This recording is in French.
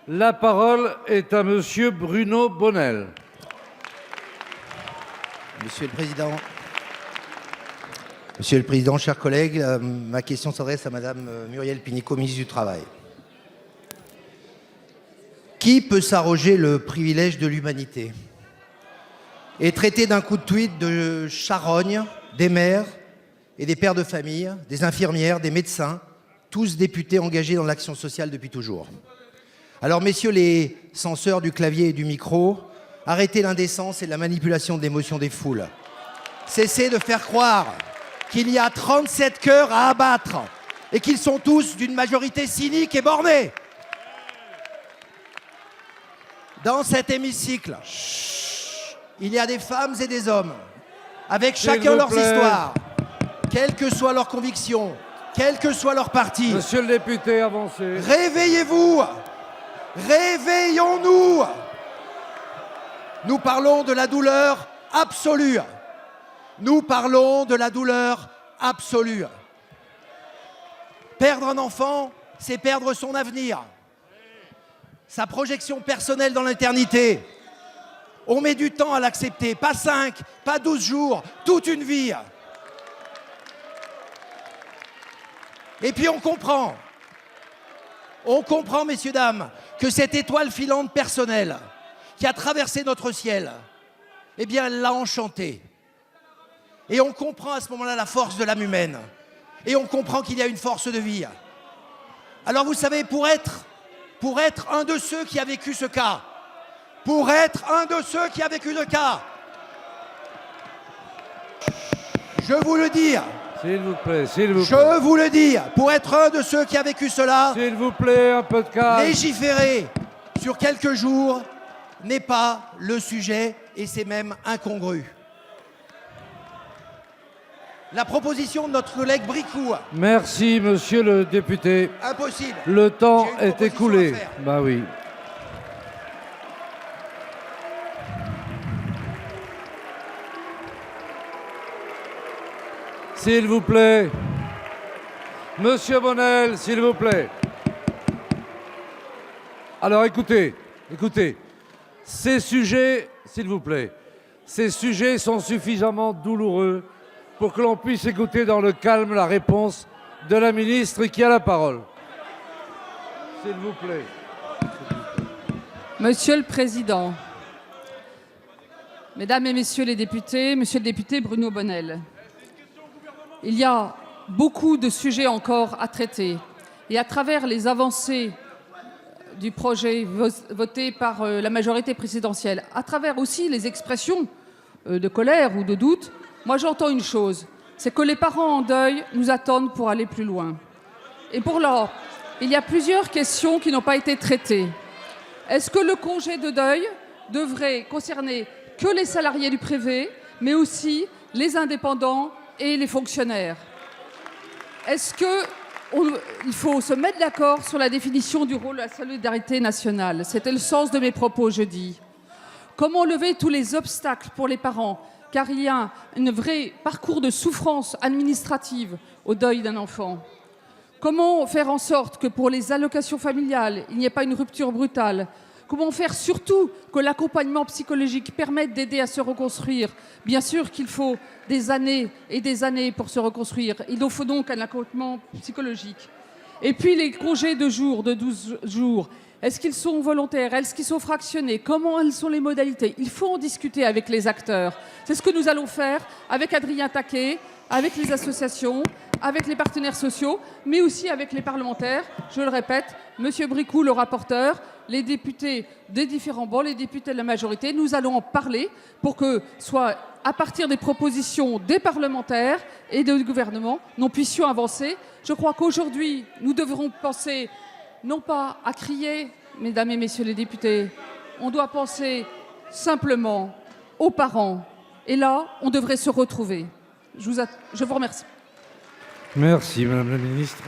La parole est à Monsieur Bruno Bonnell. Monsieur le Président, chers collègues, ma question s'adresse à Madame Muriel Pénicaud, ministre du Travail. Qui peut s'arroger le privilège de l'humanité et traiter d'un coup de tweet de charogne des mères et des pères de famille, des infirmières, des médecins, tous députés engagés dans l'action sociale depuis toujours? Alors, messieurs les censeurs du clavier et du micro, arrêtez l'indécence et la manipulation de l'émotion des foules. Cessez de faire croire qu'il y a 37 cœurs à abattre et qu'ils sont tous d'une majorité cynique et bornée. Dans cet hémicycle, il y a des femmes et des hommes, avec chacun leurs histoires, quelles que soient leurs convictions, quel que soit leur parti. Monsieur le député, avancez. Réveillez-vous! Réveillons-nous! Nous parlons de la douleur absolue. Nous parlons de la douleur absolue. Perdre un enfant, c'est perdre son avenir, sa projection personnelle dans l'éternité. On met du temps à l'accepter, pas 5, pas 12 jours, toute une vie. Et puis on comprend, messieurs, dames, que cette étoile filante personnelle qui a traversé notre ciel, eh bien, elle l'a enchanté. Et on comprend à ce moment-là la force de l'âme humaine. Et on comprend qu'il y a une force de vie. Alors vous savez, pour être un de ceux qui a vécu ce cas, je vous le dis, S'il vous plaît, s'il vous plaît. je vous le dis, pour être un de ceux qui a vécu cela, S'il vous plaît, un peu de calme. légiférer sur quelques jours n'est pas le sujet et c'est même incongru. La proposition de notre collègue Bricout. Merci, monsieur le député. Impossible. Le temps J'ai une est écoulé. proposition à faire. Bah oui. S'il vous plaît. Monsieur Bonnell, s'il vous plaît. Alors écoutez. Ces sujets, s'il vous plaît, ces sujets sont suffisamment douloureux pour que l'on puisse écouter dans le calme la réponse de la ministre qui a la parole. S'il vous plaît. Monsieur le Président, Mesdames et Messieurs les députés, Monsieur le député Bruno Bonnell, il y a beaucoup de sujets encore à traiter et à travers les avancées du projet voté par la majorité présidentielle, à travers aussi les expressions de colère ou de doute, moi j'entends une chose, c'est que les parents en deuil nous attendent pour aller plus loin. Et pour l'heure, il y a plusieurs questions qui n'ont pas été traitées. Est-ce que le congé de deuil devrait concerner que les salariés du privé, mais aussi les indépendants et les fonctionnaires? Est-ce qu'il faut se mettre d'accord sur la définition du rôle de la solidarité nationale? C'était le sens de mes propos jeudi. Comment lever tous les obstacles pour les parents? Car il y a un vrai parcours de souffrance administrative au deuil d'un enfant. Comment faire en sorte que pour les allocations familiales, il n'y ait pas une rupture brutale? Comment faire surtout que l'accompagnement psychologique permette d'aider à se reconstruire? Bien sûr qu'il faut des années et des années pour se reconstruire. Il nous faut donc un accompagnement psychologique. Et puis les congés de 12 jours, est-ce qu'ils sont volontaires? Est-ce qu'ils sont fractionnés? Comment elles sont les modalités? Il faut en discuter avec les acteurs. C'est ce que nous allons faire avec Adrien Taquet, avec les associations, avec les partenaires sociaux, mais aussi avec les parlementaires. Je le répète, Monsieur Bricout, le rapporteur, les députés des différents bancs, les députés de la majorité, nous allons en parler pour que, soit à partir des propositions des parlementaires et du gouvernement, nous puissions avancer. Je crois qu'aujourd'hui, nous devrons penser non pas à crier, mesdames et messieurs les députés, on doit penser simplement aux parents. Et là, on devrait se retrouver. Je vous remercie. Merci, Madame la Ministre.